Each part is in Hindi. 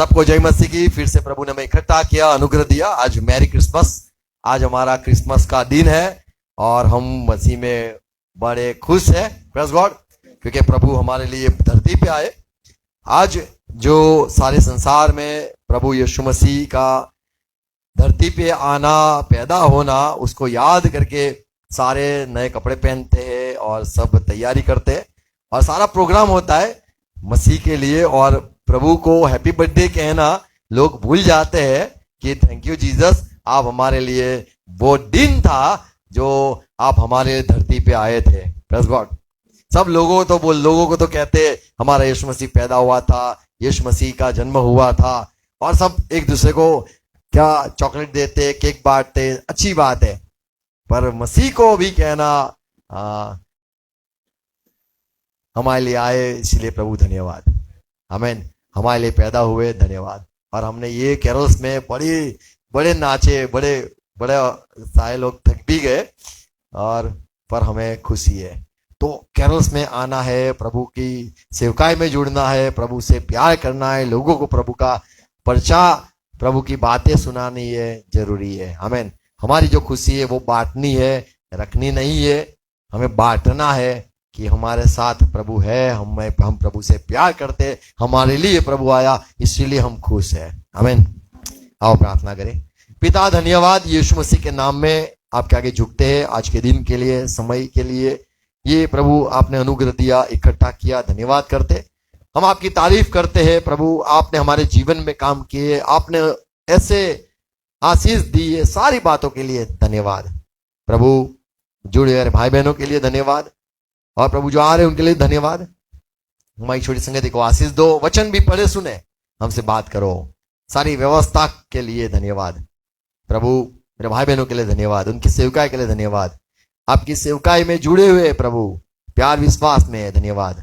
सबको जय मसीह की। फिर से प्रभु ने हमें इकट्ठा किया, अनुग्रह दिया। आज मैरी क्रिसमस, आज हमारा क्रिसमस का दिन है और हम मसीह में बड़े खुश हैं, प्रेज़ गॉड, क्योंकि प्रभु हमारे लिए धरती पे आए। आज जो सारे संसार में प्रभु यीशु मसीह का धरती पे आना, पैदा होना, उसको याद करके सारे नए कपड़े पहनते हैं और सब तैयारी करते हैं और सारा प्रोग्राम होता है मसीह के लिए। और प्रभु को हैप्पी बर्थडे कहना लोग भूल जाते हैं कि थैंक यू जीसस, आप हमारे लिए वो दिन था जो आप हमारे धरती पे आए थे, प्रेज़ गॉड। सब लोगों को तो कहते हमारा यीशु मसीह पैदा हुआ था, यीशु मसीह का जन्म हुआ था, और सब एक दूसरे को क्या चॉकलेट देते, केक बांटते, अच्छी बात है। पर मसीह को भी कहना हमारे लिए आए, इसलिए प्रभु धन्यवाद, आमीन। हमारे लिए पैदा हुए, धन्यवाद। और हमने ये कैरोल्स में बड़े नाचे, बड़े सारे लोग थक भी गए, और पर हमें खुशी है। तो कैरोल्स में आना है, प्रभु की सेवकाई में जुड़ना है, प्रभु से प्यार करना है, लोगों को प्रभु का प्रचार, प्रभु की बातें सुनानी है, जरूरी है, आमीन। हमारी जो खुशी है वो बांटनी है, रखनी नहीं है, हमें बांटना है कि हमारे साथ प्रभु है, हम प्रभु से प्यार करते, हमारे लिए प्रभु आया, इसीलिए हम खुश हैं, आमीन। आओ प्रार्थना करें। पिता, धन्यवाद यीशु मसीह के नाम में आपके आगे झुकते हैं आज के दिन के लिए, समय के लिए। ये प्रभु आपने अनुग्रह दिया, इकट्ठा किया, धन्यवाद करते। हम आपकी तारीफ करते हैं प्रभु, आपने हमारे जीवन में काम किए, आपने ऐसे आशीष दी है, सारी बातों के लिए धन्यवाद प्रभु। जुड़े हुए भाई बहनों के लिए धन्यवाद, और प्रभु जो आ रहे हैं उनके लिए धन्यवाद। हमारी छोटी संगति को आशीष दो, वचन भी पढ़े सुने, हमसे बात करो, सारी व्यवस्था के लिए धन्यवाद प्रभु। मेरे भाई बहनों के लिए धन्यवाद, उनकी सेवकाई के लिए धन्यवाद, आपकी सेवकाई में जुड़े हुए प्रभु, प्यार विश्वास में धन्यवाद।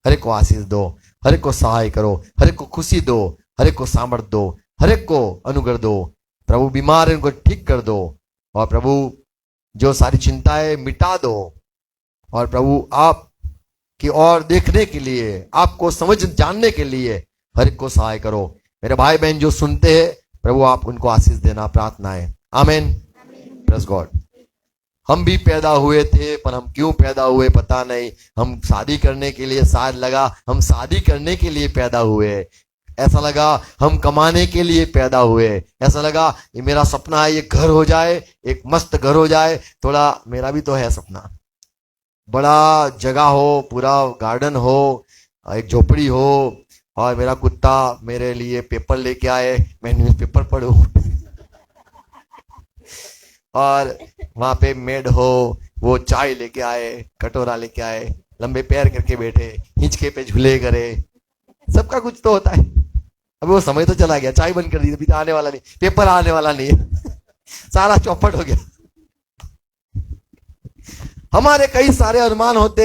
हर एक को आशीष दो, हर एक को सहाय करो, हर एक को खुशी दो, हर एक को सामर्थ दो, हर एक को अनुग्रह दो प्रभु। बीमार है उनको ठीक कर दो, और प्रभु जो सारी चिंताएं मिटा दो, और प्रभु आप की ओर देखने के लिए, आपको समझ जानने के लिए हर एक को सहाय करो। मेरे भाई बहन जो सुनते हैं प्रभु, आप उनको आशीष देना, प्रार्थना है, आमीन, प्रेज़ गॉड। हम भी पैदा हुए थे, पर हम क्यों पैदा हुए पता नहीं। हम शादी करने के लिए, शायद लगा हम शादी करने के लिए पैदा हुए, ऐसा लगा हम कमाने के लिए पैदा हुए, ऐसा लगा ये मेरा सपना है, ये घर हो जाए, एक मस्त घर हो जाए। थोड़ा मेरा भी तो है सपना, बड़ा जगह हो, पूरा गार्डन हो, एक झोपड़ी हो, और मेरा कुत्ता मेरे लिए पेपर लेके आए, मैं न्यूज़पेपर पढूं और वहां पे मेड हो, वो चाय लेके आए, कटोरा लेके आए, लंबे पैर करके बैठे, हिंचके पे झूले करे, सबका कुछ तो होता है। अब वो समय तो चला गया, चाय बंद कर दी, अभी तो आने वाला नहीं, पेपर आने वाला नहीं सारा चौपट हो गया। हमारे कई सारे अरमान होते,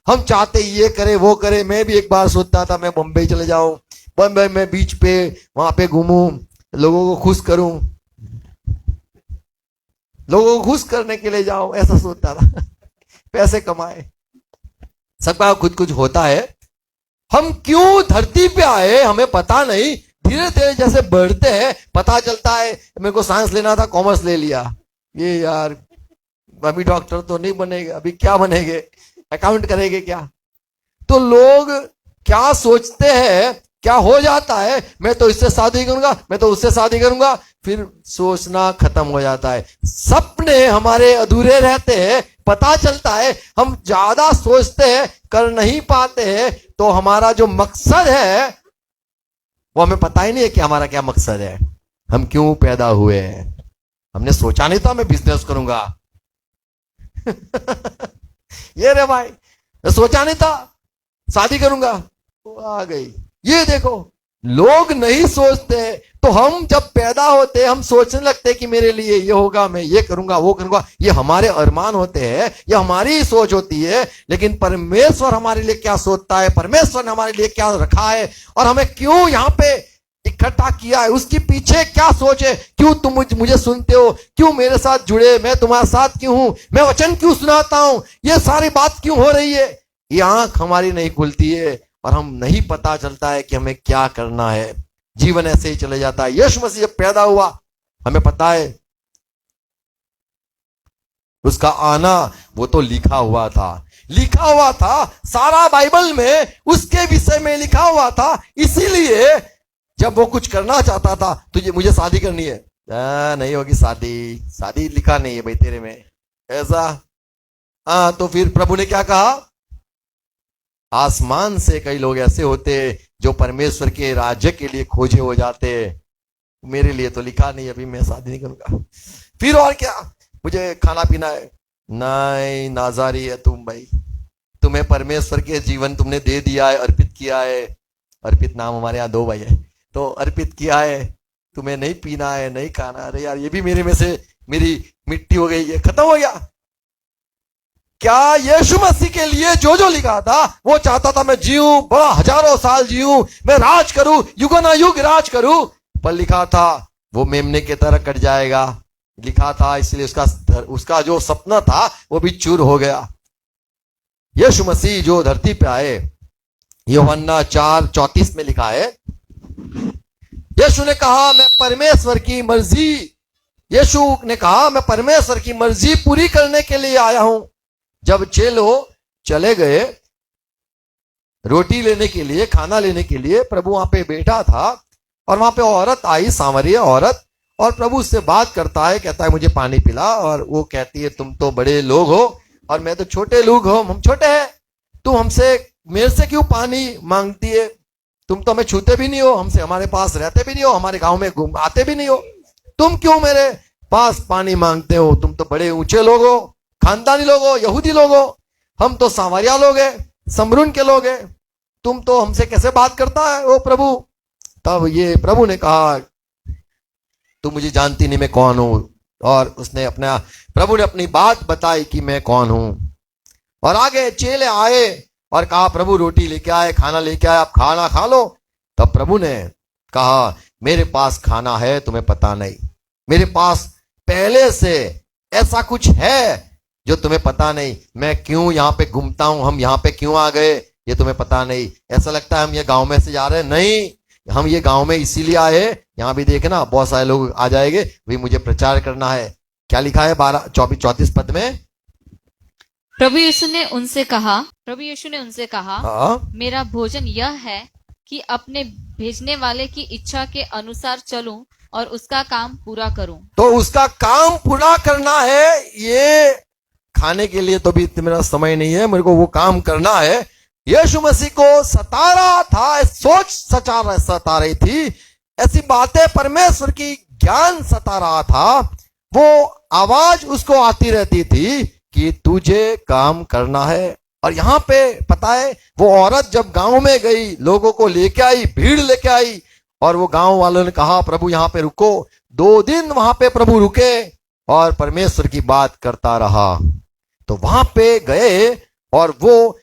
हम चाहते ये करे वो करे। मैं भी एक बार सोचता था मैं बम्बई चले जाऊं, बम्बई में बीच पे वहां पे घूमूं, लोगों को खुश करूं, लोगों को खुश करने के लिए जाऊं, ऐसा सोचता था पैसे कमाए। सबका कुछ कुछ होता है। हम क्यों धरती पे आए हमें पता नहीं, धीरे धीरे जैसे बढ़ते हैं पता चलता है। मेरे को साइंस लेना था, कॉमर्स ले लिया, ये यार अभी डॉक्टर तो नहीं बनेगा, अभी क्या बनेंगे, अकाउंट करेंगे क्या। तो लोग क्या सोचते हैं, क्या हो जाता है, मैं तो इससे शादी करूंगा, मैं तो उससे शादी करूंगा, फिर सोचना खत्म हो जाता है। सपने हमारे अधूरे रहते हैं, पता चलता है हम ज्यादा सोचते हैं, कर नहीं पाते हैं, तो हमारा जो मकसद है वो हमें पता ही नहीं है कि हमारा क्या मकसद है, हम क्यों पैदा हुए हैं। हमने सोचा नहीं था मैं बिजनेस करूंगा ये रे भाई, मैं सोचा नहीं था शादी करूंगा, वो आ गई। ये देखो, लोग नहीं सोचते, तो हम जब पैदा होते हम सोचने लगते कि मेरे लिए ये होगा, मैं ये करूंगा वो करूंगा। ये हमारे अरमान होते हैं, ये हमारी ही सोच होती है। लेकिन परमेश्वर हमारे लिए क्या सोचता है, परमेश्वर ने हमारे लिए क्या रखा है, और हमें क्यों यहाँ पे इकट्ठा किया है, उसके पीछे क्या सोच है। क्यों तुम मुझे सुनते हो, क्यों मेरे साथ जुड़े, मैं तुम्हारे साथ क्यों हूं, मैं वचन क्यों सुनाता हूं, ये सारी बात क्यों हो रही है। ये आंख हमारी नहीं खुलती है, और हम नहीं पता चलता है कि हमें क्या करना है, जीवन ऐसे ही चले जाता है। यीशु मसीह जब पैदा हुआ, हमें पता है उसका आना वो तो लिखा हुआ था, सारा बाइबल में उसके विषय में लिखा हुआ था। इसीलिए जब वो कुछ करना चाहता था, तुझे मुझे शादी करनी है, नहीं होगी शादी लिखा नहीं है भाई तेरे में, ऐसा। तो फिर प्रभु ने क्या कहा, आसमान से कई लोग ऐसे होते जो परमेश्वर के राज्य के लिए खोजे हो जाते, मेरे लिए तो लिखा नहीं, अभी मैं शादी नहीं करूंगा। फिर और क्या, मुझे खाना पीना है, नहीं नाजारी है तुम भाई, तुम्हें परमेश्वर के जीवन तुमने दे दिया है, अर्पित किया है। अर्पित नाम हमारे यहाँ 2 भाई है, तो अर्पित किया है, तुम्हें नहीं पीना है, नहीं खाना। अरे यार ये भी मेरे में से मेरी मिट्टी हो गई, ये खत्म हो गया। क्या यीशु मसीह के लिए जो लिखा था, वो चाहता था मैं जीऊं, बड़ा हजारों साल जीऊं, मैं राज करूं, युगों युग राज करूं, पर लिखा था वो मेमने की तरह कट जाएगा, लिखा था। इसलिए उसका जो सपना था वो भी चूर हो गया। यीशु मसीह जो धरती पे आए, यूहन्ना 4:34 में लिखा है, यीशु ने कहा मैं परमेश्वर की मर्जी पूरी करने के लिए आया हूं। जब चेलो चले गए रोटी लेने के लिए, खाना लेने के लिए, प्रभु वहां पे बैठा था और वहां पे औरत आई, सामरिया औरत, और प्रभु उससे बात करता है, कहता है मुझे पानी पिला। और वो कहती है तुम तो बड़े लोग हो और मैं तो छोटे लोग हो, हम छोटे हैं, तुम मेरे से क्यों पानी मांगती है? तुम तो हमें छूते भी नहीं हो, हमारे पास रहते भी नहीं हो, हमारे गांव में आते भी नहीं हो, तुम क्यों मेरे पास पानी मांगते हो? तुम तो बड़े ऊंचे लोग हो, खानदानी लोग हो, यहूदी लोग हो, हम तो सामरिया लोग हैं, समरून के लोग हैं, तुम तो हमसे कैसे बात करता है ओ प्रभु? तब ये प्रभु ने कहा तुम मुझे जानती नहीं मैं कौन हूं, और प्रभु ने अपनी बात बताई कि मैं कौन हूं। और आगे चेले आए और कहा प्रभु रोटी लेके आए, खाना लेके आए, आप खाना खा लो। तब प्रभु ने कहा मेरे पास खाना है, तुम्हें पता नहीं, मेरे पास पहले से ऐसा कुछ है जो तुम्हें पता नहीं। मैं क्यों यहाँ पे घूमता हूं, हम यहाँ पे क्यों आ गए, ये तुम्हें पता नहीं। ऐसा लगता है हम ये गांव में से जा रहे हैं, नहीं, हम ये गांव में इसीलिए आए। यहाँ भी देखना बहुत सारे लोग आ जाएंगे, भी मुझे प्रचार करना है। क्या लिखा है 12-34 पद में? प्रभु यीशु ने उनसे कहा हाँ? मेरा भोजन यह है कि अपने भेजने वाले की इच्छा के अनुसार चलूं और उसका काम पूरा करूं। तो उसका काम पूरा करना है, ये खाने के लिए तो भी मेरा समय नहीं है, मेरे को वो काम करना है। यीशु मसीह को सता रहा था, सोच सता रही थी, ऐसी बातें परमेश्वर की ज्ञान सता रहा था, वो आवाज उसको आती रहती थी कि तुझे काम करना है। और यहाँ पे पता है वो औरत जब गांव में गई, लोगों को लेके आई, भीड़ लेके आई, और वो गांव वालों ने कहा प्रभु यहाँ पे रुको। 2 दिन वहां पे प्रभु रुके और परमेश्वर की बात करता रहा। तो वहां पे गए और वो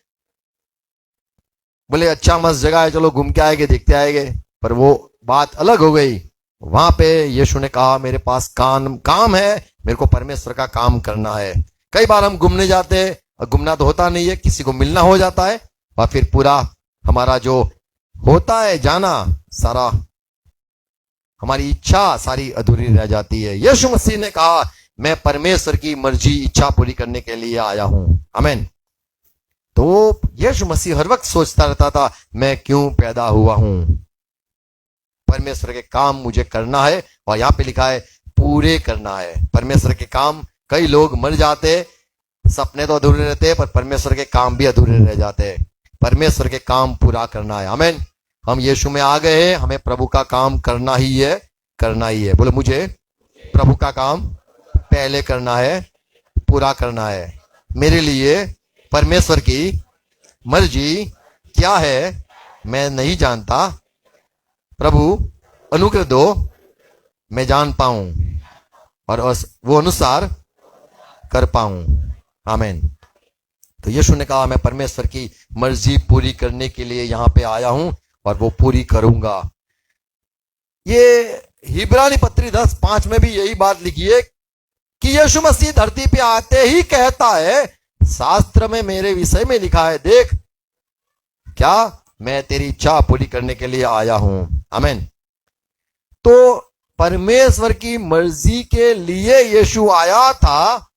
बोले अच्छा मस्त जगह है, चलो घूम के आएंगे, देखते आएंगे, पर वो बात अलग हो गई। वहां पे यीशु ने कहा मेरे पास काम है, मेरे को परमेश्वर का काम करना है। कई बार हम घूमने जाते हैं और घूमना तो होता नहीं है, किसी को मिलना हो जाता है, और फिर पूरा हमारा जो होता है जाना, सारा हमारी इच्छा सारी अधूरी रह जाती है। यीशु मसीह ने कहा मैं परमेश्वर की मर्जी, इच्छा पूरी करने के लिए आया हूं। आमीन। तो यीशु मसीह हर वक्त सोचता रहता था मैं क्यों पैदा हुआ हूं, परमेश्वर के काम मुझे करना है, और यहां पे लिखा है पूरे करना है। परमेश्वर के काम, कई लोग मर जाते, सपने तो अधूरे रहते हैं, पर परमेश्वर के काम भी अधूरे रह जाते हैं। परमेश्वर के काम पूरा करना है। आमीन। हम यीशु में आ गए हैं, हमें प्रभु का काम करना ही है। बोले मुझे प्रभु का काम पहले करना है, पूरा करना है। मेरे लिए परमेश्वर की मर्जी क्या है मैं नहीं जानता, प्रभु अनुग्रह दो मैं जान पाऊं और वो अनुसार कर पाऊं। आमीन। तो यीशु ने कहा मैं परमेश्वर की मर्जी पूरी करने के लिए यहां पे आया हूं और वो पूरी करूंगा। ये हिब्रानी पत्री 10:5 में भी यही बात लिखी है कि यीशु मसीह धरती पे आते ही कहता है शास्त्र में मेरे विषय में लिखा है, देख क्या मैं तेरी इच्छा पूरी करने के लिए आया हूं। आमीन। तो परमेश्वर की मर्जी के लिए यीशु आया था।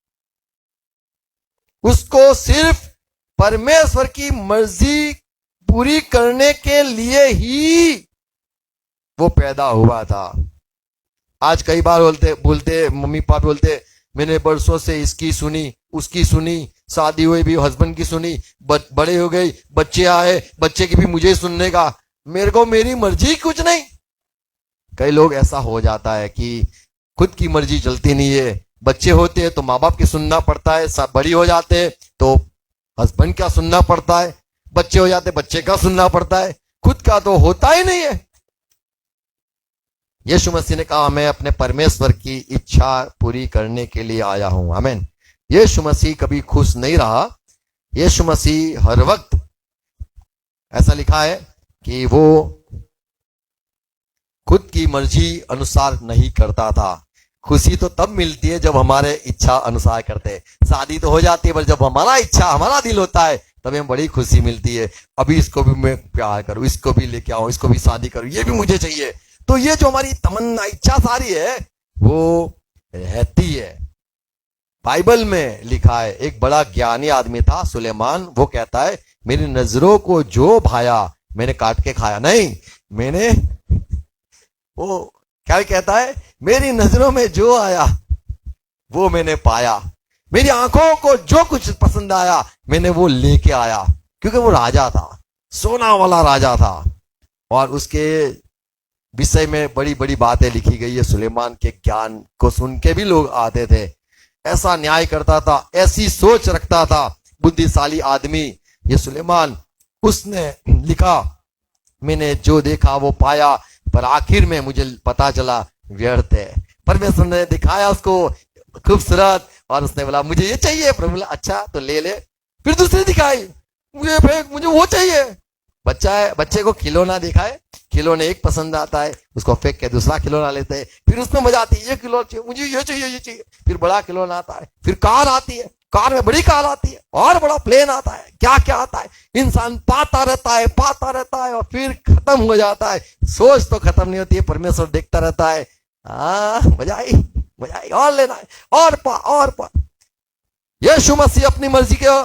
उसको सिर्फ परमेश्वर की मर्जी पूरी करने के लिए ही वो पैदा हुआ था। आज कई बार बोलते मम्मी पापा बोलते, मैंने बरसों से इसकी सुनी, उसकी सुनी, शादी हुई भी हस्बैंड की सुनी, बड़े हो गई, बच्चे आए, बच्चे की भी मुझे सुनने का, मेरे को मेरी मर्जी कुछ नहीं। कई लोग ऐसा हो जाता है कि खुद की मर्जी चलती नहीं है। बच्चे होते हैं तो माँ बाप की सुनना पड़ता है, सब बड़ी हो जाते हैं तो हस्बैंड का सुनना पड़ता है, बच्चे हो जाते बच्चे का सुनना पड़ता है, खुद का तो होता ही नहीं है। यीशु मसीह ने कहा, मैं अपने परमेश्वर की इच्छा पूरी करने के लिए आया हूं। आमीन। यीशु मसीह कभी खुश नहीं रहा। यीशु मसीह हर वक्त, ऐसा लिखा है कि वो खुद की मर्जी अनुसार नहीं करता था। खुशी तो तब मिलती है जब हमारे इच्छा अनुसार करते हैं। शादी तो हो जाती है पर जब हमारा इच्छा, हमारा दिल होता है तब हमें बड़ी खुशी मिलती है। अभी इसको भी मैं प्यार करूं, इसको भी लेके आऊं, इसको भी शादी करूं, ये भी मुझे चाहिए। तो ये जो हमारी तमन्ना, इच्छा सारी है वो रहती है। बाइबल में लिखा है, एक बड़ा ज्ञानी आदमी था सुलेमान, वो कहता है, मेरी नजरों को जो भाया मैंने काट के खाया नहीं। मैंने वो क्या कहता है, मेरी नजरों में जो आया वो मैंने पाया, मेरी आंखों को जो कुछ पसंद आया मैंने वो लेके आया। क्योंकि वो राजा था, सोना वाला राजा था, और उसके विषय में बड़ी बड़ी बातें लिखी गई है। सुलेमान के ज्ञान को सुन के भी लोग आते थे। ऐसा न्याय करता था, ऐसी सोच रखता था, बुद्धिशाली आदमी ये सुलेमान। उसने लिखा, मैंने जो देखा वो पाया, पर आखिर में मुझे पता चला व्यर्थ है। परमेश्वर ने दिखाया उसको खूबसूरत, और उसने बोला मुझे ये चाहिए। प्रभु बोला अच्छा तो ले ले। फिर दूसरे दिखाई, मुझे फेंक, मुझे वो चाहिए। बच्चा है, बच्चे को खिलौना दिखाए, खिलौने एक पसंद आता है, उसको फेंक के दूसरा खिलौना लेते हैं। फिर उसमें मजा आती है, ये खिलौना चाहिए, मुझे ये चाहिए, ये चाहिए। फिर बड़ा खिलौना आता है, फिर कार आती है, कार में बड़ी कार आती है, और बड़ा प्लेन आता है, क्या क्या आता है। इंसान पाता रहता है और फिर खत्म हो जाता है। सोच तो खत्म नहीं होती है, परमेश्वर देखता रहता है। मजा आई, और लेना है, और पा। यीशु मसीह अपनी मर्जी के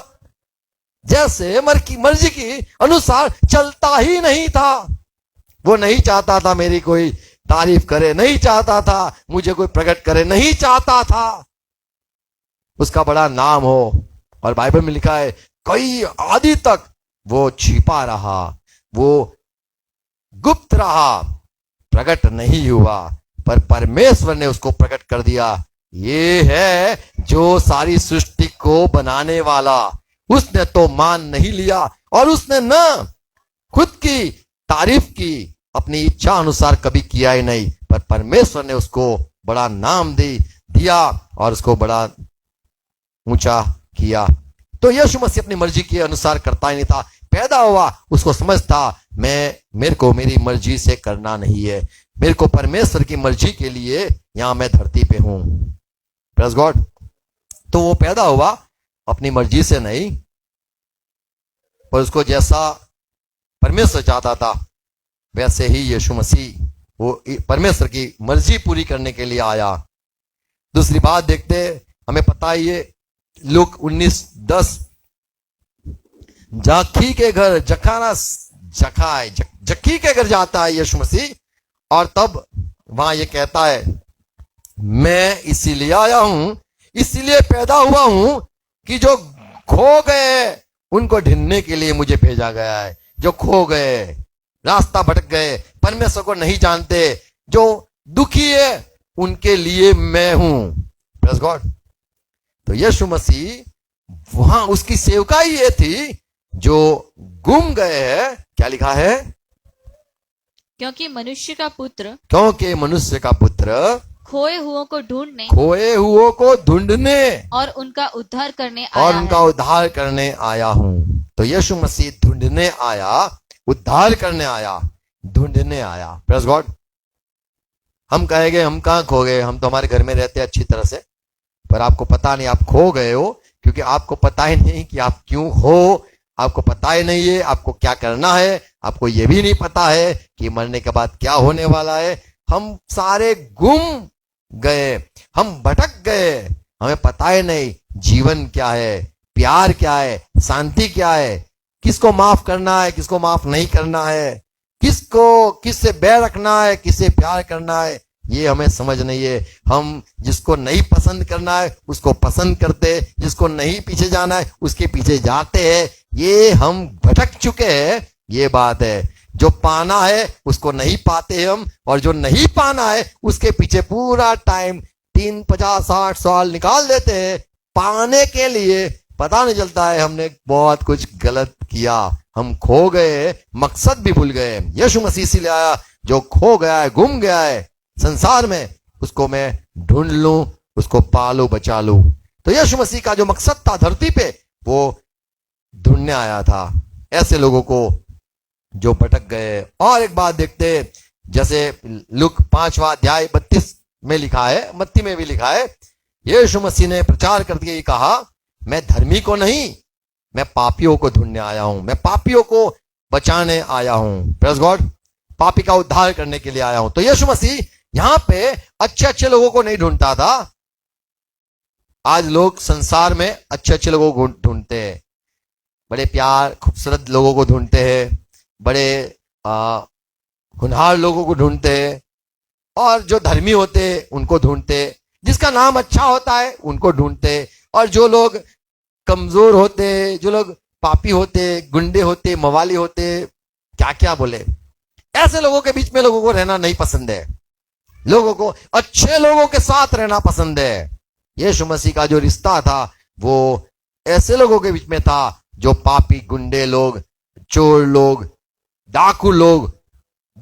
जैसे मर्जी की अनुसार चलता ही नहीं था। वो नहीं चाहता था मेरी कोई तारीफ करे, नहीं चाहता था मुझे कोई प्रकट करे, नहीं चाहता था उसका बड़ा नाम हो। और बाइबल में लिखा है, कई आदि तक वो छिपा रहा, वो गुप्त रहा, प्रकट नहीं हुआ, पर परमेश्वर ने उसको प्रकट कर दिया। ये है जो सारी सृष्टि को बनाने वाला। उसने तो मान नहीं लिया, और उसने न खुद की तारीफ की, अपनी इच्छा अनुसार कभी किया ही नहीं, पर परमेश्वर ने उसको बड़ा नाम दिया और उसको बड़ा ऊंचा किया। तो यीशु मसीह अपनी मर्जी के अनुसार करता ही नहीं था। पैदा हुआ, उसको समझ था मेरे को मेरी मर्जी से करना नहीं है, मेरे को परमेश्वर की मर्जी के लिए यहां मैं धरती पे हूं। Praise God. तो वो पैदा हुआ अपनी मर्जी से नहीं, पर उसको जैसा परमेश्वर चाहता था वैसे ही यीशु मसीह वो परमेश्वर की मर्जी पूरी करने के लिए आया। दूसरी बात देखते, हमें पता ही है लूक 19:10, जक्की के घर जक्की के घर जाता है यीशु मसीह, और तब वहां ये कहता है, मैं इसीलिए आया हूं, इसीलिए पैदा हुआ हूं कि जो खो गए उनको ढूंढने के लिए मुझे भेजा गया है। जो खो गए, रास्ता भटक गए, परमेश्वर को नहीं जानते, जो दुखी है, उनके लिए मैं हूं। Praise God. तो यीशु मसीह वहां उसकी सेवकाई ये थी, जो गुम गए हैं, क्या लिखा है, क्योंकि मनुष्य का पुत्र खोए हुओं को ढूंढने और उनका उद्धार करने आया हूं। तो यीशु मसीह ढूंढने आया, उद्धार करने आया, ढूंढने आया। Praise God. हम कहेंगे हम कहां खो गए, हम तो हमारे घर में रहते हैं अच्छी तरह से, पर आपको पता नहीं आप खो गए हो, क्योंकि आपको पता ही नहीं कि आप क्यों हो, आपको पता ही नहीं है आपको क्या करना है, आपको ये भी नहीं पता है कि मरने के बाद क्या होने वाला है। हम सारे गुम गए, हम भटक गए, हमें पता ही नहीं जीवन क्या है, प्यार क्या है, शांति क्या है, किसको माफ करना है, किसको माफ नहीं करना है, किसको किससे बैर रखना है, किससे प्यार करना है, ये हमें समझ नहीं है। हम जिसको नहीं पसंद करना है उसको पसंद करते, जिसको नहीं पीछे जाना है उसके पीछे जाते हैं। ये हम भटक चुके हैं, ये बात है। जो पाना है उसको नहीं पाते हम, और जो नहीं पाना है उसके पीछे पूरा टाइम 3, 50, 60 साल निकाल देते हैं पाने के लिए। पता नहीं चलता है हमने बहुत कुछ गलत किया, हम खो गए, मकसद भी भूल गए। यीशु मसीह से ले आया, जो खो गया है, गुम गया है संसार में, उसको मैं ढूंढ लूं, उसको पालू, बचा लूं। तो यीशु मसीह का जो मकसद था धरती पे, वो ढूंढने आया था ऐसे लोगों को जो भटक गए। और एक बात देखते, जैसे लूक 5वां अध्याय 32 में लिखा है, मत्ती में भी लिखा है, यीशु मसीह ने प्रचार करके कहा, मैं धर्मी को नहीं, मैं पापियों को ढूंढने आया हूं, मैं पापियों को बचाने आया हूं। प्रेज़ गॉड, पापी का उद्धार करने के लिए आया हूं। तो यीशु मसीह यहां पे अच्छे अच्छे लोगों को नहीं ढूंढता था। आज लोग संसार में अच्छे अच्छे लोगों को ढूंढते हैं, बड़े प्यार खूबसूरत लोगों को ढूंढते हैं, बड़े होनहार लोगों को ढूंढते हैं, और जो धर्मी होते हैं उनको ढूंढते, जिसका नाम अच्छा होता है उनको ढूंढते, और जो लोग कमजोर होते, जो लोग पापी होते, गुंडे होते, मवाली होते, क्या क्या बोले, ऐसे लोगों के बीच में लोगों को रहना नहीं पसंद है। लोगों को अच्छे लोगों के साथ रहना पसंद है। यीशु मसीह का जो रिश्ता था वो ऐसे लोगों के बीच में था जो पापी, गुंडे लोग, चोर लोग, डाकू लोग,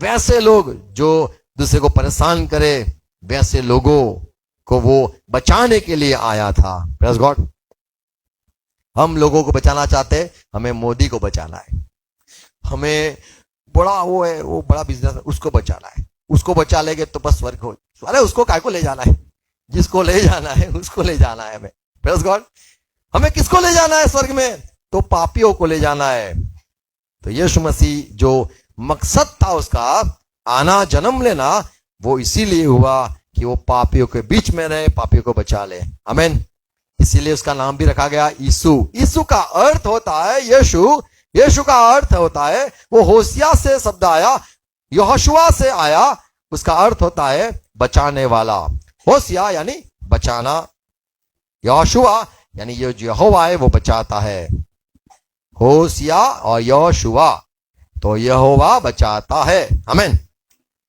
वैसे लोग जो दूसरे को परेशान करे, वैसे लोगों को वो बचाने के लिए आया था। प्रेज़ गॉड, हम लोगों को बचाना चाहते, हमें मोदी को बचाना है, हमें बड़ा वो है, वो बड़ा बिजनेस है, उसको बचाना है, उसको बचा लेंगे तो बस स्वर्ग हो। अरे उसको काय को ले जाना है, जिसको ले जाना है उसको ले जाना है हमें। प्रेज़ गॉड, हमें किसको ले जाना है स्वर्ग में? तो पापियों को ले जाना है। तो यीशु मसीह जो मकसद था उसका आना, जन्म लेना, वो इसीलिए हुआ कि वो पापियों के बीच में रहे, पापियों को बचा ले। आमीन। इसीलिए उसका नाम भी रखा गया यीशु। यीशु का अर्थ होता है यीशु, यीशु का अर्थ होता है, वो होशिया से शब्द आया, यहोशुआ से आया, उसका अर्थ होता है बचाने वाला। होशिया यानी बचाना, यहोशुआ यानी ये जो यहोवा है वो बचाता है। होशिया और यहोशुआ, तो यहोवा बचाता है। आमीन।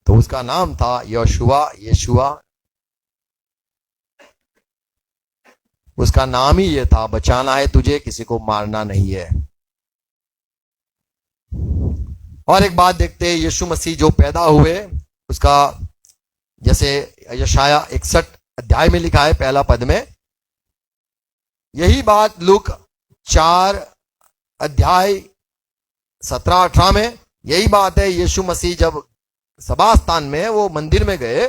तो उसका नाम था यहोशुआ, यीशुआ, उसका नाम ही ये था, बचाना है तुझे, किसी को मारना नहीं है। और एक बात देखते हैं, यीशु मसीह जो पैदा हुए, उसका जैसे यशाया 61 अध्याय में लिखा है, पहला पद में, यही बात लूक 4 अध्याय 17-18 में यही बात है। यीशु मसीह जब सभा स्थान में, वो मंदिर में गए,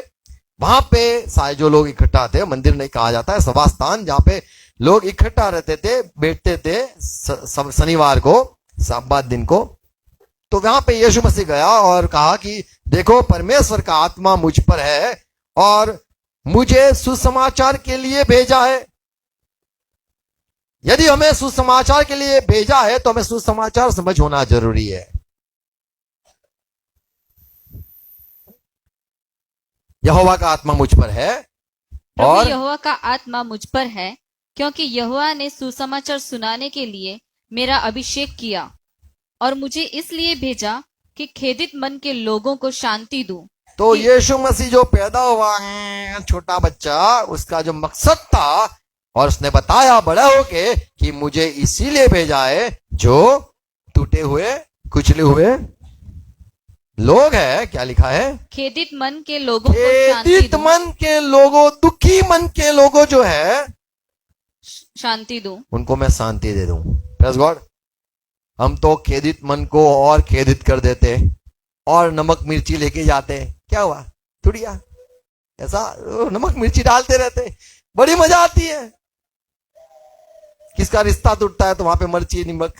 वहां पे सारे जो लोग इकट्ठा थे, मंदिर नहीं कहा जाता है, सभा स्थान, जहां पे लोग इकट्ठा रहते थे, बैठते थे शनिवार को, सब्बात दिन को, तो वहां पे यीशु मसीह गया और कहा कि देखो परमेश्वर का आत्मा मुझ पर है और मुझे सुसमाचार के लिए भेजा है। यदि हमें सुसमाचार के लिए भेजा है तो हमें सुसमाचार समझ होना जरूरी है। यहोवा का आत्मा मुझ पर है, और यहोवा का आत्मा मुझ पर है, क्योंकि यहोवा ने सुसमाचार सुनाने के लिए मेरा अभिषेक किया, और मुझे इसलिए भेजा कि खेदित मन के लोगों को शांति दूं। तो यीशु मसीह जो पैदा हुआ है, छोटा बच्चा, उसका जो मकसद था, और उसने बताया बड़ा होके कि मुझे इसीलिए भेजा है जो टूटे हुए, कुचले हुए लोग है, क्या लिखा है, खेदित मन के लोगों को शांति खेदित दूं, मन के लोगों, दुखी मन के लोगों जो है, शांति दूं, उनको मैं शांति दे दूं। Praise God. हम तो खेदित मन को और खेदित कर देते, और नमक मिर्ची लेके जाते, क्या हुआ थोड़िया, ऐसा नमक मिर्ची डालते रहते, बड़ी मजा आती है। किसका रिश्ता टूटता है तो वहां पे मिर्ची, नमक,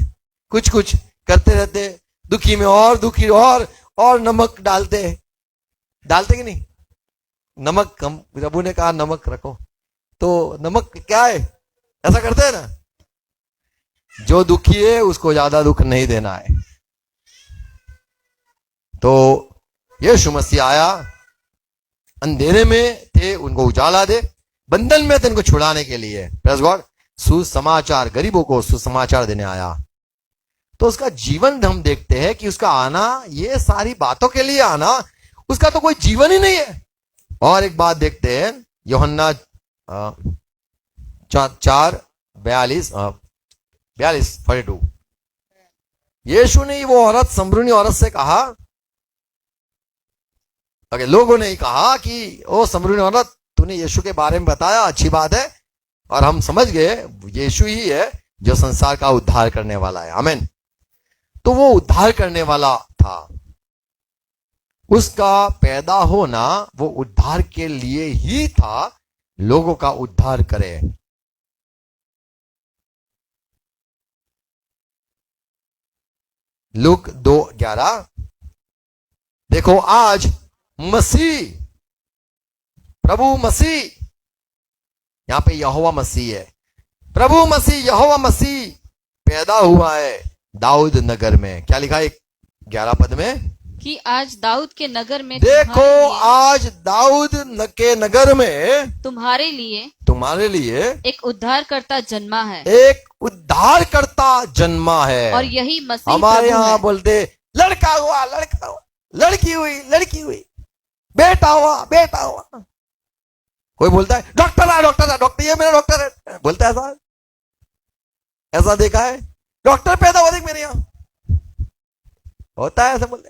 कुछ कुछ करते रहते, दुखी में और दुखी और नमक डालते कि नहीं? नमक, हम प्रभु ने कहा नमक रखो, तो नमक क्या है, ऐसा करते हैं ना। जो दुखी है उसको ज्यादा दुख नहीं देना है। तो यीशु मसीह आया, अंधेरे में थे उनको उजाला दे, बंधन में थे उनको छुड़ाने के लिए। Praise God. सुसमाचार, गरीबों को सुसमाचार देने आया। तो उसका जीवन हम देखते हैं कि उसका आना, ये सारी बातों के लिए आना, उसका तो कोई जीवन ही नहीं है। और एक बात देखते हैं, यूहन्ना 4:42 यीशु ने वो औरत, समरूनी औरत से कहा, अगर लोगों ने कहा कि ओ समरूनी औरत, तूने यीशु के बारे में बताया, अच्छी बात है, और हम समझ गए यीशु ही है जो संसार का उद्धार करने वाला है। आमीन। तो वो उद्धार करने वाला था, उसका पैदा होना वो उद्धार के लिए ही था, लोगों का उद्धार करे। लूक 2:11 देखो, आज मसीह, प्रभु मसीह, यहां पे यहोवा मसीह है, प्रभु मसीह, यहोवा मसीह पैदा हुआ है दाऊद नगर में। क्या लिखा है 11 पद में? कि आज दाऊद के नगर में देखो, आज दाऊद के नगर में तुम्हारे लिए एक उद्धारकर्ता जन्मा है, एक उद्धारकर्ता जन्मा है। और यही मसीह हमारे प्रभु यहाँ है। बोलते लड़का हुआ, लड़का हुआ, लड़की हुई, बेटा हुआ। कोई बोलता है डॉक्टर है, डॉक्टर, ये मेरा डॉक्टर है, बोलता है ऐसा देखा है? डॉक्टर पैदा हुआ देख मेरे यहाँ, होता है ऐसा बोलते।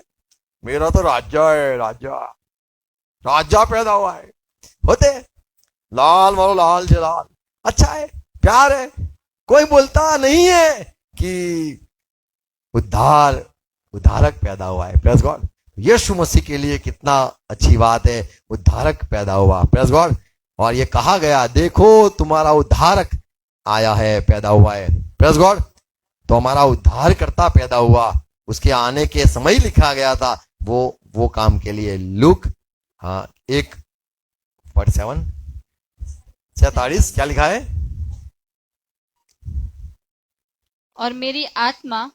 मेरा तो राजा है, राजा पैदा हुआ है, होते लाल मारो, लाल से लाल, अच्छा है, प्यार है। कोई बोलता नहीं है कि उद्धारक पैदा हुआ है। Praise God. यीशु मसीह के लिए कितना अच्छी बात है, उद्धारक पैदा हुआ। Praise God. और ये कहा गया, देखो तुम्हारा उद्धारक आया है, पैदा हुआ है। Praise God. तो हमारा उद्धारकर्ता पैदा हुआ, उसके आने के समय लिखा गया था वो काम के लिए। लूक 1:47 क्या लिखा है? और मेरी आत्मा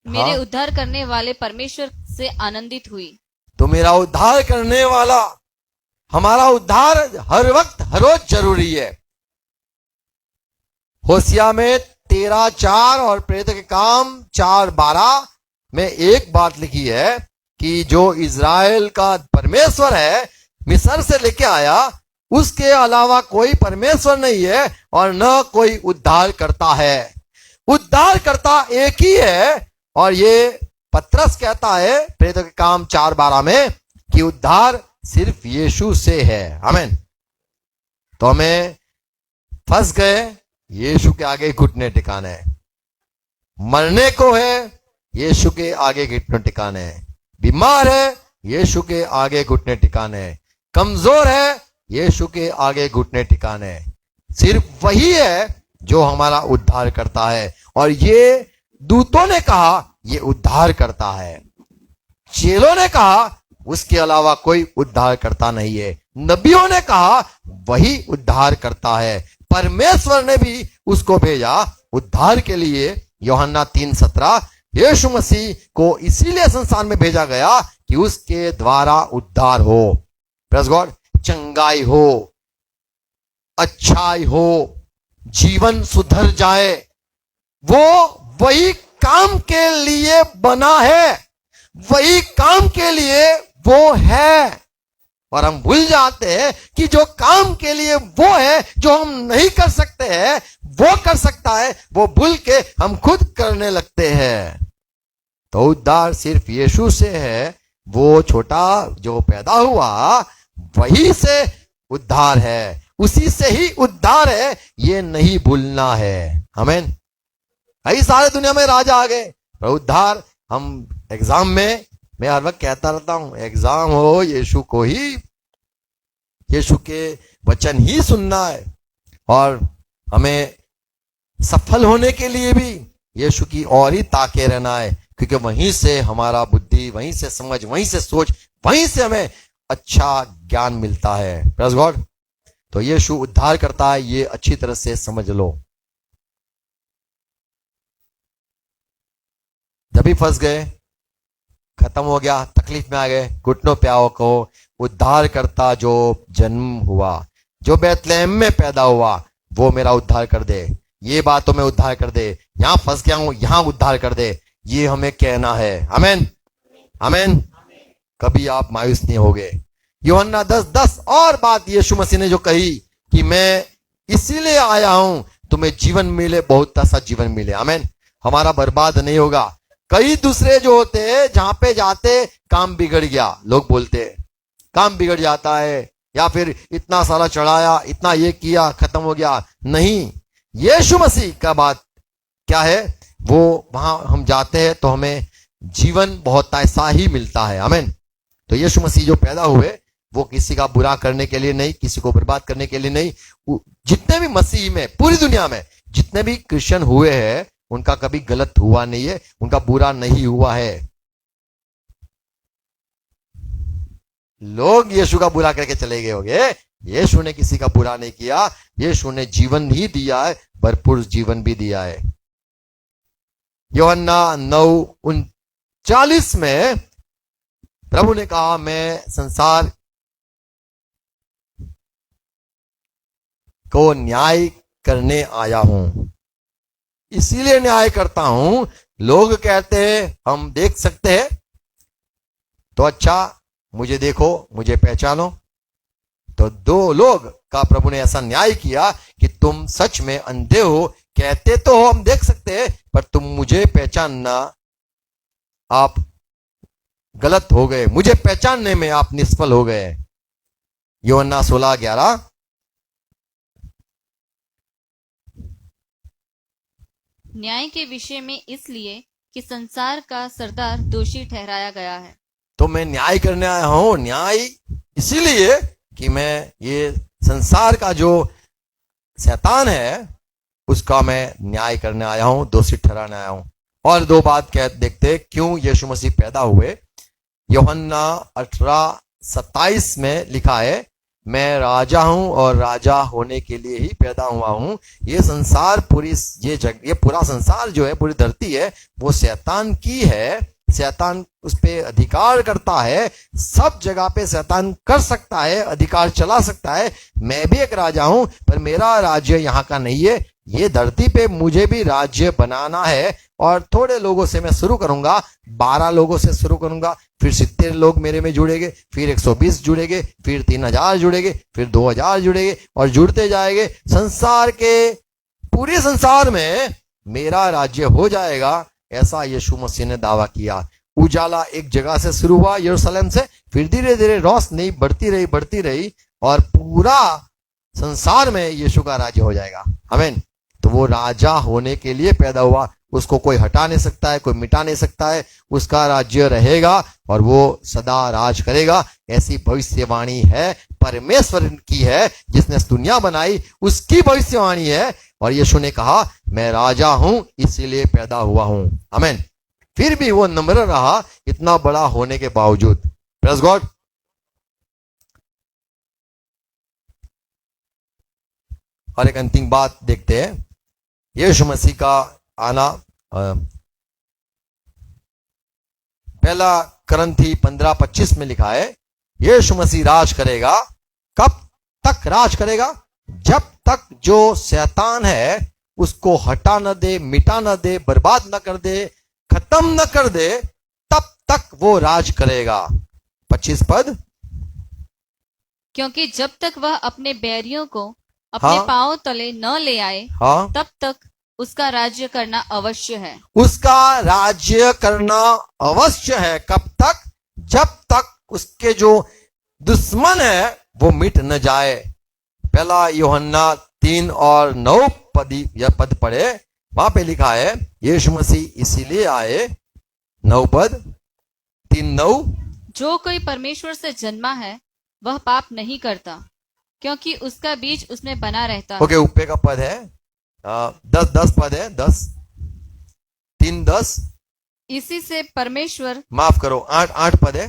मेरे उद्धार करने वाले परमेश्वर से आनंदित हुई। तो मेरा उद्धार करने वाला, हमारा उद्धार हर वक्त, हर रोज जरूरी है। होशिया में 13:4 और प्रेरितों के काम 4:12 में एक बात लिखी है कि जो इज़राइल का परमेश्वर है, मिस्र से लेके आया, उसके अलावा कोई परमेश्वर नहीं है और न कोई उद्धार करता है। उद्धार करता एक ही है, और ये पतरस कहता है प्रेरितों के काम 4:12 में कि उद्धार सिर्फ यीशु से है। आमीन। तो हमें फंस गए, यीशु के आगे घुटने टिकाने हैं। मरने को है, यीशु के आगे घुटने टिकाने हैं। बीमार है, यीशु के आगे घुटने टिकाने हैं। कमजोर है, यीशु के आगे घुटने टिकाने हैं। सिर्फ वही है जो हमारा उद्धार करता है। और ये दूतों ने कहा ये उद्धार करता है, चेलों ने कहा उसके अलावा कोई उद्धार करता नहीं है, नबियों ने कहा वही उद्धार करता है, परमेश्वर ने भी उसको भेजा उद्धार के लिए। यूहन्ना 3:17 यीशु मसीह को इसीलिए संसार में भेजा गया कि उसके द्वारा उद्धार हो। Praise God. चंगाई हो, अच्छाई हो, जीवन सुधर जाए, वो वही काम के लिए बना है, वही काम के लिए वो है। और हम भूल जाते हैं कि जो काम के लिए वो है, जो हम नहीं कर सकते हैं, वो कर सकता है, वो भूल के हम खुद करने लगते हैं। तो उद्धार सिर्फ यीशु से है। वो छोटा जो पैदा हुआ वही से उद्धार है, उसी से ही उद्धार है, ये नहीं भूलना है। आमीन। कई सारे दुनिया में राजा आ गए, पर उद्धार हम एग्जाम में, मैं हर वक्त कहता रहता हूं, एग्जाम हो यीशु को ही, यीशु के वचन ही सुनना है। और हमें सफल होने के लिए भी यीशु की और ही ताके रहना है। क्योंकि वहीं से हमारा बुद्धि, वहीं से समझ, वहीं से सोच, वहीं से हमें अच्छा ज्ञान मिलता है। Praise God. तो यीशु उद्धार करता है, ये अच्छी तरह से समझ लो। जब भी फंस गए, खत्म हो गया, तकलीफ में आ गए, घुटनों पे आओ, कहो उद्धार करता जो जन्म हुआ, जो बैतलहम में पैदा हुआ, वो मेरा उद्धार कर दे। ये बातों में उद्धार कर दे। यहां फंस गया हूं, यहां उद्धार कर दे। ये हमें कहना है। आमीन, आमीन। कभी आप मायूस नहीं होगे। यूहन्ना 10:10 और बात यीशु मसीह ने जो कही कि मैं इसीलिए आया हूं तुम्हें जीवन मिले, बहुत सा जीवन मिले। आमीन। हमारा बर्बाद नहीं होगा। कई दूसरे जो होते हैं, जहां पे जाते काम बिगड़ गया, लोग बोलते हैं काम बिगड़ जाता है, या फिर इतना सारा चढ़ाया, इतना ये किया, खत्म हो गया। नहीं, यीशु मसीह का बात क्या है, वो वहां हम जाते हैं तो हमें जीवन बहुत ऐसा ही मिलता है। आमीन। तो यीशु मसीह जो पैदा हुए, वो किसी का बुरा करने के लिए नहीं, किसी को बर्बाद करने के लिए नहीं। जितने भी मसीह में, पूरी दुनिया में जितने भी क्रिश्चियन हुए हैं, उनका कभी गलत हुआ नहीं है, उनका बुरा नहीं हुआ है। लोग यीशु का बुरा करके चले गए होंगे। यीशु ने किसी का बुरा नहीं किया। यीशु ने जीवन ही दिया है, भरपूर जीवन भी दिया है। यूहन्ना 9:39 में प्रभु ने कहा, मैं संसार को न्याय करने आया हूं, इसीलिए न्याय करता हूं। लोग कहते हैं हम देख सकते हैं, तो अच्छा मुझे देखो, मुझे पहचानो। तो दो लोग का प्रभु ने ऐसा न्याय किया कि तुम सच में अंधे हो, कहते तो हो हम देख सकते हैं, पर तुम मुझे पहचानना, आप गलत हो गए, मुझे पहचानने में आप निष्फल हो गए। यूहन्ना 16:11। न्याय के विषय में इसलिए कि संसार का सरदार दोषी ठहराया गया है। तो मैं न्याय करने आया हूं। न्याय इसीलिए कि मैं ये संसार का जो शैतान है, उसका मैं न्याय करने आया हूं, दोषी ठहराने आया हूं। और दो बात कह देखते क्यों यीशु मसीह पैदा हुए। यूहन्ना 18:27 में लिखा है, मैं राजा हूं और राजा होने के लिए ही पैदा हुआ हूं। ये संसार, पूरी ये पूरा संसार जो है, पूरी धरती है, वो शैतान की है। शैतान उस पे अधिकार करता है। सब जगह पे शैतान कर सकता है, अधिकार चला सकता है। मैं भी एक राजा हूं, पर मेरा राज्य यहाँ का नहीं है। ये धरती पे मुझे भी राज्य बनाना है। और थोड़े लोगों से मैं शुरू करूंगा, 12 लोगों से शुरू करूंगा, फिर 70 लोग मेरे में जुड़ेंगे, फिर 120 जुड़ेंगे, फिर 3000 जुड़ेंगे, फिर 2000 जुड़ेंगे, और जुड़ते जाएंगे। संसार के, पूरे संसार में मेरा राज्य हो जाएगा, ऐसा यीशु मसीह ने दावा किया। उजाला एक जगह से शुरू हुआ, यरूशलेम से, फिर धीरे धीरे रोशनी बढ़ती रही, और पूरा संसार में यीशु का राज्य हो जाएगा। आमीन। तो वो राजा होने के लिए पैदा हुआ। उसको कोई हटा नहीं सकता है, कोई मिटा नहीं सकता है। उसका राज्य रहेगा और वो सदा राज करेगा। ऐसी भविष्यवाणी है, परमेश्वर की है, जिसने दुनिया बनाई, उसकी भविष्यवाणी है। और यीशु ने कहा, मैं राजा हूं, इसीलिए पैदा हुआ हूं। आमीन। फिर भी वो नम्र रहा, इतना बड़ा होने के बावजूद। Praise God. और एक अंतिम बात देखते हैं, यीशु मसीह का आना। पहला करंथी 15:25 में लिखा है, यीशु मसीह राज करेगा। कब तक राज करेगा? जब तक जो शैतान है उसको हटा न दे, मिटा न दे, बर्बाद न कर दे, खत्म न कर दे, तब तक वो राज करेगा। 25 पद। क्योंकि जब तक वह अपने बैरियों को अपने पांव तले न ले आए, तब तक उसका राज्य करना अवश्य है। उसका राज्य करना अवश्य है। कब तक? जब तक उसके जो दुश्मन है वो मिट न जाए। पहला यूहन्ना 3:9 पद पढ़े, वहां पे लिखा है, यीशु मसीह इसीलिए आए। 9 पद, 3:9। जो कोई परमेश्वर से जन्मा है वह पाप नहीं करता, क्योंकि उसका बीज उसमें बना रहता है। ओके, ऊपर का पद है, 10 पद है, 10, 3:10। इसी से परमेश्वर माफ करो, 8 पद है।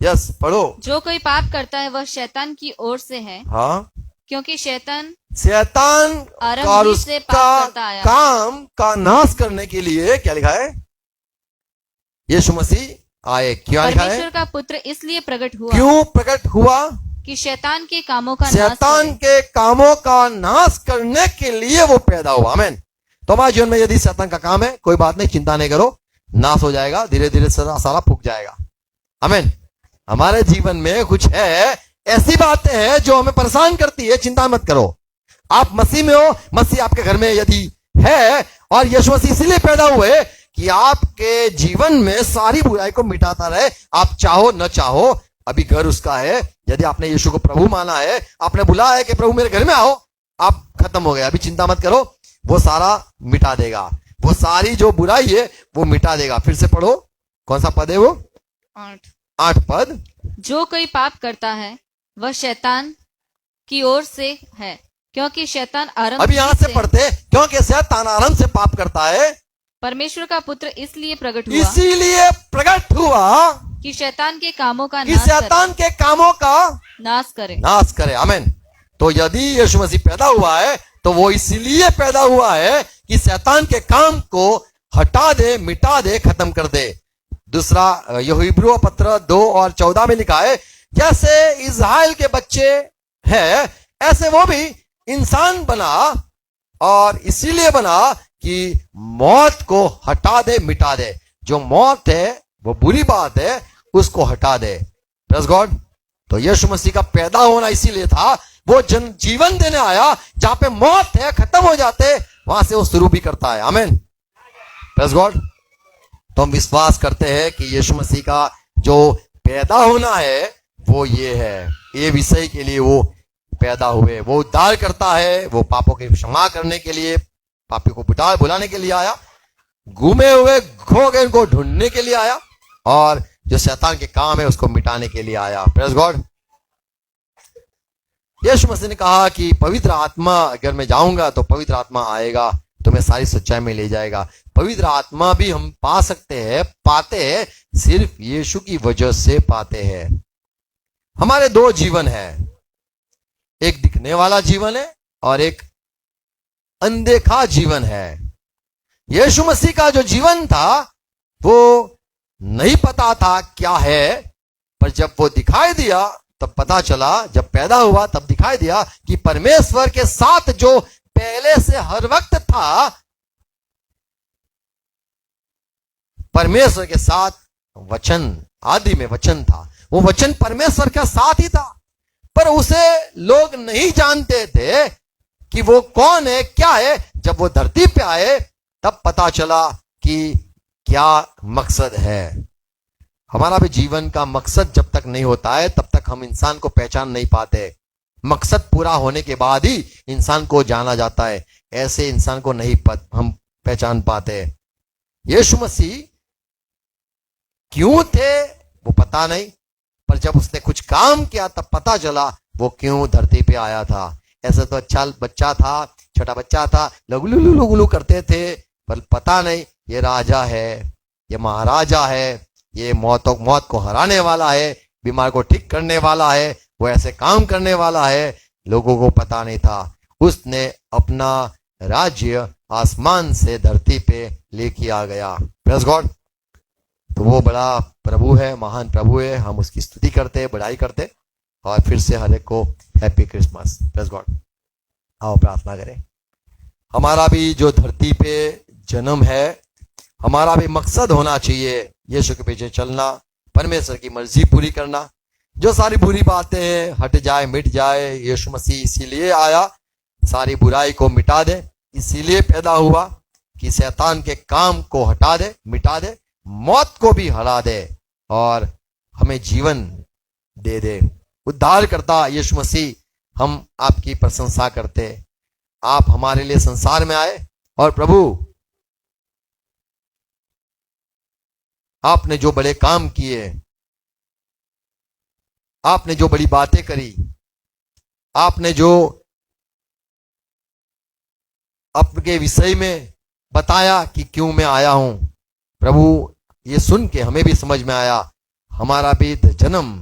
यस, पढ़ो। जो कोई पाप करता है वह शैतान की ओर से है, हाँ, क्योंकि शैतान शैतान आरंभ और ही से उसका पाप करता आया है। काम का नाश करने के लिए क्या लिखा है? यीशु मसीह आए। क्या लिखा है? परमेश्वर का पुत्र इसलिए प्रकट हुआ क्यों प्रकट हुआ? कि शैतान के कामों का नाश शैतान करे। के कामों का नाश करने के लिए वो पैदा हुआ। आमीन। तो हमारे जीवन में यदि शैतान का काम है, कोई बात नहीं, चिंता नहीं करो, नाश हो जाएगा, धीरे धीरे सारा फूक जाएगा। आमीन। हमारे जीवन में कुछ है, ऐसी बातें हैं जो हमें परेशान करती है, चिंता मत करो। आप मसीह में हो, मसीह आपके घर में यदि है, और यीशु मसीह इसीलिए पैदा हुए कि आपके जीवन में सारी बुराई को मिटाता रहे, आप चाहो न चाहो। अभी घर उसका है, यदि आपने यीशु को प्रभु माना है, आपने बुलाया है कि प्रभु मेरे घर में आओ, आप खत्म हो गए। अभी चिंता मत करो, वो सारा मिटा देगा, वो सारी जो बुराई है वो मिटा देगा। फिर से पढ़ो, कौन सा पद है वो? 8 पद। जो कोई पाप करता है वह शैतान की ओर से है, क्योंकि शैतान आरंभ अभी यहां ही से पढ़ते, क्योंकि शैतान आरंभ से पाप करता है, परमेश्वर का पुत्र इसलिए प्रकट हुआ इसीलिए प्रकट हुआ कि शैतान के कामों का कि शैतान के कामों का नाश करे। नाश करे। आमीन। तो यदि यीशु मसीह पैदा हुआ है तो वो इसीलिए पैदा हुआ है कि शैतान के काम को हटा दे, मिटा दे, खत्म कर दे। दूसरा यहूब्रू पत्र 2 और 14 में लिखा है, जैसे इस्राएल के बच्चे हैं ऐसे वो भी इंसान बना, और इसीलिए बना कि मौत को हटा दे, मिटा दे। जो मौत है वो बुरी बात है, उसको हटा दे। Praise God. तो यीशु मसीह का पैदा होना इसीलिए था, वो जीवन देने आया, जहां पे मौत है, खत्म हो जाते, वहां से वो शुरू भी करता है। आमीन। Praise God. तो हम विश्वास करते हैं कि यीशु मसीह का जो पैदा होना है वो ये है, ये विषय के लिए वो पैदा हुए। वो उद्धार करता है, वो पापों की क्षमा करने के लिए, पापी को बुलाने के लिए आया, घूमे हुए खो गए उनको ढूंढने के लिए आया, और जो शैतान के काम है उसको मिटाने के लिए आया। Praise God. यीशु मसीह ने कहा कि पवित्र आत्मा, अगर मैं जाऊंगा तो पवित्र आत्मा आएगा, तुम्हें सारी सच्चाई में ले जाएगा। पवित्र आत्मा भी हम पा सकते हैं, पाते हैं, सिर्फ यीशु की वजह से पाते हैं। हमारे 2 जीवन है, एक दिखने वाला जीवन है और एक अनदेखा जीवन है। यीशु मसीह का जो जीवन था वो नहीं पता था क्या है, पर जब वो दिखाई दिया तब पता चला, जब पैदा हुआ तब दिखाई दिया कि परमेश्वर के साथ जो पहले से हर वक्त था, परमेश्वर के साथ वचन, आदि में वचन था, वो वचन परमेश्वर के साथ ही था, पर उसे लोग नहीं जानते थे कि वो कौन है, क्या है। जब वो धरती पे आए तब पता चला कि क्या मकसद है। हमारा भी जीवन का मकसद जब तक नहीं होता है तब तक हम इंसान को पहचान नहीं पाते। मकसद पूरा होने के बाद ही इंसान को जाना जाता है, ऐसे इंसान को नहीं हम पहचान पाते। यीशु मसीह क्यों थे वो पता नहीं, पर जब उसने कुछ काम किया तब पता चला वो क्यों धरती पे आया था। ऐसा तो अच्छा बच्चा था, छोटा बच्चा था, लुगलू लुगलू करते थे, पर पता नहीं ये राजा है, ये महाराजा है, ये मौत को हराने वाला है, बीमार को ठीक करने वाला है, वो ऐसे काम करने वाला है। लोगों को पता नहीं था। उसने अपना राज्य आसमान से धरती पे लेके आ गया। Praise God. तो वो बड़ा प्रभु है, महान प्रभु है, हम उसकी स्तुति करते, बड़ाई करते। और फिर से हर एक को हैप्पी क्रिसमस। Praise God. आओ प्रार्थना करें। हमारा भी जो धरती पे जन्म है, हमारा भी मकसद होना चाहिए यीशु के पीछे चलना, परमेश्वर की मर्जी पूरी करना। जो सारी बुरी बातें हैं हट जाए, मिट जाए। यीशु मसीह इसीलिए आया, सारी बुराई को मिटा दे, इसीलिए पैदा हुआ कि शैतान के काम को हटा दे, मिटा दे, मौत को भी हरा दे और हमें जीवन दे दे। उद्धार करता यीशु मसीह, हम आपकी प्रशंसा करते। आप हमारे लिए संसार में आए और प्रभु आपने जो बड़े काम किए, आपने जो बड़ी बातें करी, आपने जो आपके विषय में बताया कि क्यों मैं आया हूं। प्रभु ये सुन के हमें भी समझ में आया हमारा भी जन्म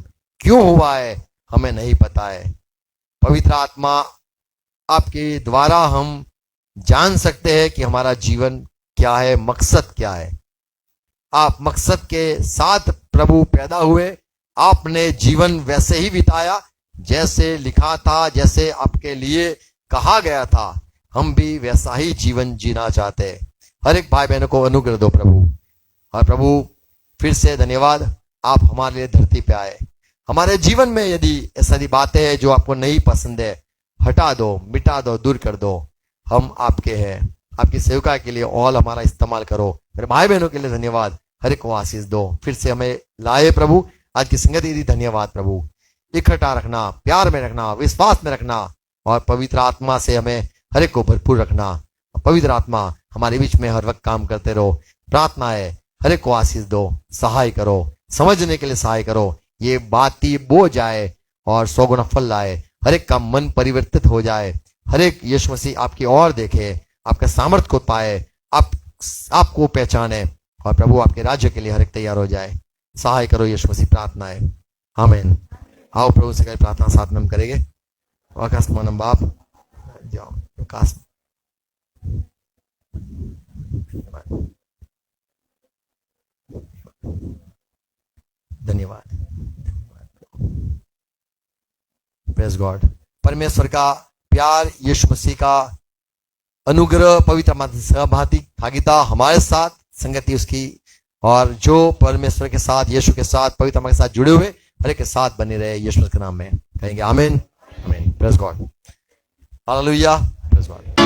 क्यों हुआ है हमें नहीं पता है। पवित्र आत्मा आपके द्वारा हम जान सकते हैं कि हमारा जीवन क्या है, मकसद क्या है। आप मकसद के साथ प्रभु पैदा हुए, आपने जीवन वैसे ही बिताया जैसे लिखा था, जैसे आपके लिए कहा गया था। हम भी वैसा ही जीवन जीना चाहते हैं। हर एक भाई बहनों को अनुग्रह दो प्रभु। और प्रभु फिर से धन्यवाद, आप हमारे लिए धरती पे आए। हमारे जीवन में यदि ऐसी बातें हैं जो आपको नहीं पसंद है, हटा दो, मिटा दो, दूर कर दो। हम आपके हैं, आपकी सेवका के लिए ऑल हमारा इस्तेमाल करो। मेरे भाई बहनों के लिए धन्यवाद, हर एक को आशीष दो। फिर से हमें लाए प्रभु, आज की संगति दी, धन्यवाद प्रभु। इकट्ठा रखना, प्यार में रखना, विश्वास में रखना और पवित्र आत्मा से हमें हर एक को भरपूर रखना। पवित्र आत्मा हमारे बीच में हर वक्त काम करते रहो। प्रार्थना है, हर एक को आशीष दो, सहाय करो, समझने के लिए सहाय करो। ये बात ही बो जाए और 100 गुना फल लाए। हर एक का मन परिवर्तित हो जाए। हर एक यीशु मसीह आपकी ओर देखे, आपका सामर्थ्य को पाए, आपको पहचाने और प्रभु आपके राज्य के लिए हर एक तैयार हो जाए। सहाय करो यीशु मसीह, प्रार्थना है, आमीन। आओ प्रभु से प्रार्थना साथ में हम करेंगे। आकाश मानम बाप, जाओ आकाश। धन्यवाद, प्रेज गॉड। परमेश्वर का प्यार, यीशु मसीह का अनुग्रह, पवित्र आत्मा की सहभागिता हमारे साथ, संगति उसकी, और जो परमेश्वर के साथ, यीशु के साथ, पवित्र आत्मा के साथ जुड़े हुए हर एक के साथ बने रहे। यीशु के नाम में कहेंगे आमीन, आमीन। Praise God, hallelujah, praise God.